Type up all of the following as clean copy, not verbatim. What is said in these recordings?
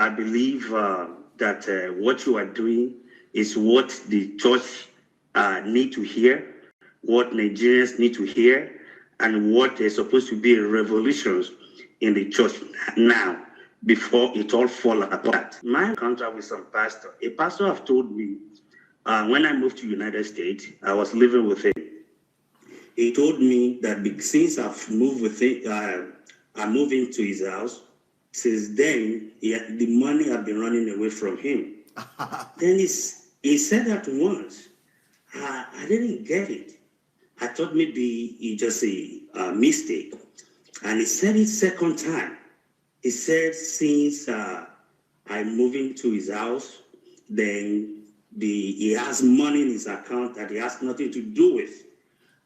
I believe that what you are doing is what the church need to hear, what Nigerians need to hear, and what is supposed to be revolutions in the church now before it all fall apart. My encounter with some pastor, a pastor have told me when I moved to United States, I was living with him. He told me that since I've moved with him, I moved into his house. Since then, the money had been running away from him. Then he said that once. I didn't get it. I thought maybe it just a mistake. And he said it second time. He said since I moved into his house, then he has money in his account that he has nothing to do with.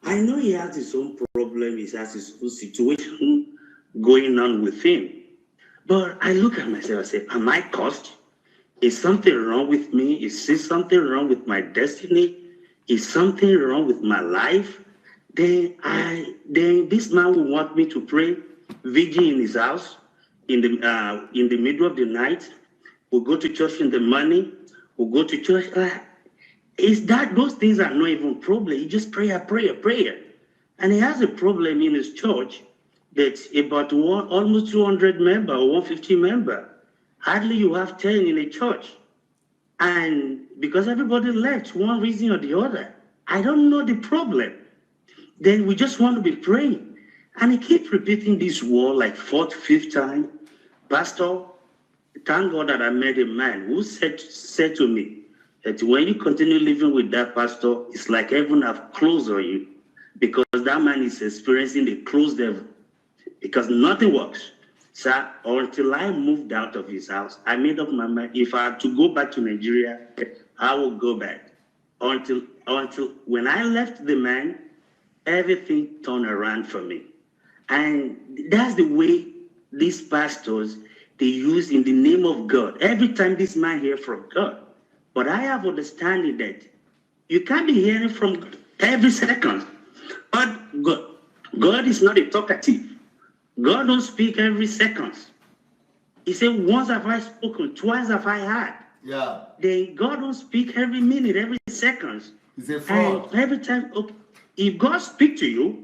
I know he has his own problem. He has his own situation going on with him. But I look at myself and say, am I cursed? Is something wrong with me? Is there something wrong with my destiny? Is something wrong with my life? Then this man will want me to pray vigil in his house in the middle of the night. We'll go to church in the morning. We'll go to church. Is that those things are not even problem? He just prayer. And he has a problem in his church that's about almost 200 member or 150 member. Hardly you have 10 in a church. And because everybody left, one reason or the other, I don't know the problem. Then we just want to be praying. And he keeps repeating this word like fourth, fifth time. Pastor, thank God that I met a man who said to me that when you continue living with that pastor, it's like heaven have closed on you, because that man is experiencing the closed heaven, because nothing works. So until I moved out of his house, I made up my mind, if I had to go back to Nigeria, I will go back. Until when I left the man, everything turned around for me. And that's the way these pastors, they use in the name of God. Every time this man hears from God. But I have understanding that you can't be hearing from God every second. But God is not a talkative. God don't speak every second. He said, once have I spoken, twice have I heard. Yeah. Then God don't speak every minute, every second. He's a fraud. And every time, okay, if God speaks to you,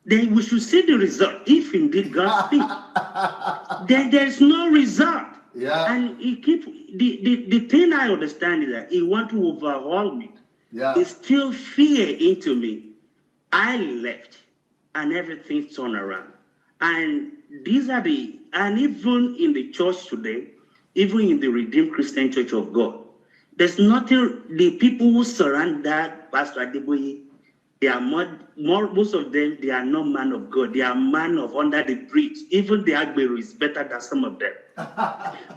then we should see the result. If indeed God speaks, then there's no result. Yeah. And he keep the thing I understand is that he want to overhaul me. Yeah. He still fear into me. I left, and everything turned around. And these are and even in the church today, even in the Redeemed Christian Church of God, there's nothing. The people who surround that Pastor Adeboye, they are most of them, they are not man of God. They are man of under the bridge. Even the Agbero is better than some of them.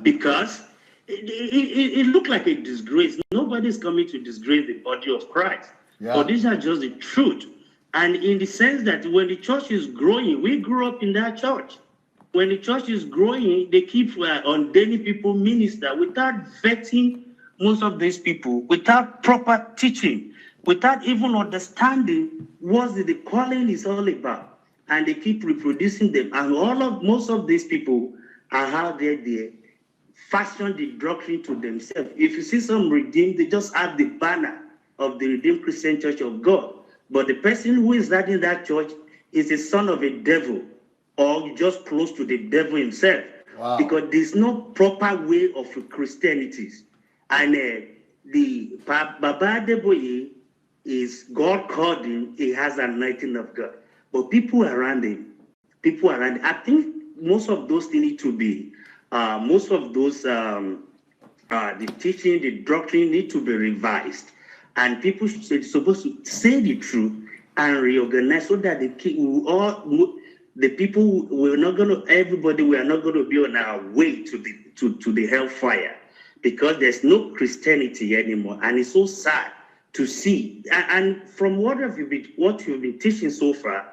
Because it looked like a disgrace. Nobody's coming to disgrace the body of Christ. Yeah. But these are just the truth. And in the sense that when the church is growing, we grew up in that church. When the church is growing, they keep ordaining people minister without vetting most of these people, without proper teaching, without even understanding what the calling is all about. And they keep reproducing them. And most of these people are out there, they fashion the doctrine to themselves. If you see some redeemed, they just have the banner of the Redeemed Christian Church of God. But the person who is that in that church is a son of a devil, or just close to the devil himself. Wow. Because there's no proper way of Christianity. And the Baba Adeboye is God called him, he has an anointing of God. But people around him, I think most of those things need to be, most of those, the teaching, the doctrine need to be revised. And people should supposed to say the truth and reorganize so that the people we're not going to, everybody, we are not going to be on our way to the hellfire, because there's no Christianity anymore. And it's so sad to see. And from what you've been teaching so far,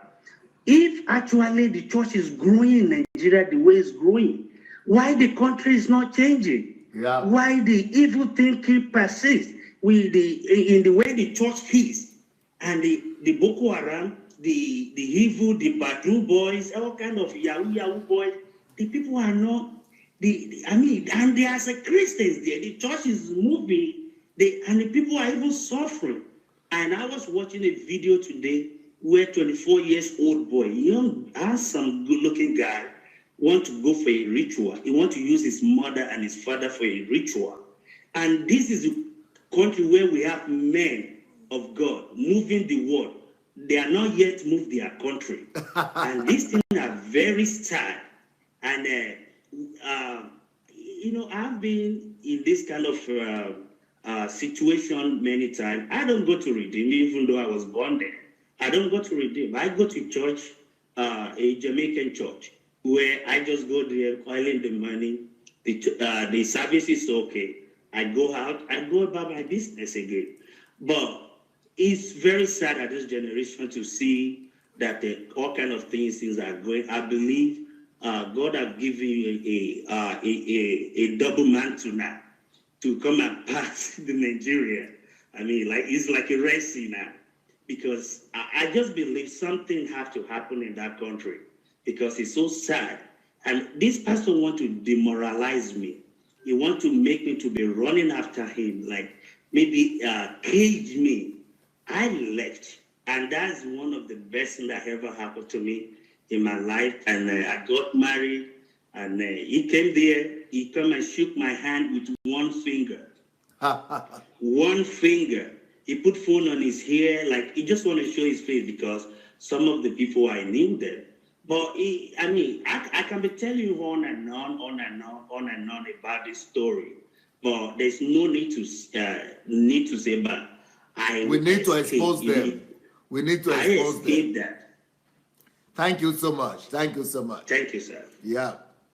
if actually the church is growing in Nigeria the way it's growing, why the country is not changing? Yeah. Why the evil thinking persists? In the way the church is, and the Boko Haram, the evil, the Badu boys, all kind of Yahoo boys, the people are not, And there are some Christians there. The church is moving, and the people are even suffering. And I was watching a video today where 24 years old boy, young, handsome, good-looking guy, want to go for a ritual. He want to use his mother and his father for a ritual. And this is a country where we have men of God moving the world. They are not yet moved their country. And these things are very sad. And, I've been in this kind of situation many times. I don't go to Redeem, even though I was born there. I don't go to Redeem. I go to church, a Jamaican church, where I just go there, coiling the money. The service is okay. I go out, I go about my business again. But it's very sad at this generation to see that all kind of things are going. I believe God has given you a double mantle now to come and pass the Nigeria. It's like a Red Sea now, because I just believe something has to happen in that country, because it's so sad. And this pastor want to demoralize me. He want to make me to be running after him, like maybe cage me. I left, and that's one of the best things that ever happened to me in my life. And I got married, and he came there. He come and shook my hand with one finger. One finger. He put phone on his hair, like he just want to show his face, because some of the people I knew them. But I can be telling you on and on about this story. But there's no need to say, but we need to expose them. We need to expose them. That. Thank you so much. Thank you so much. Thank you, sir. Yeah.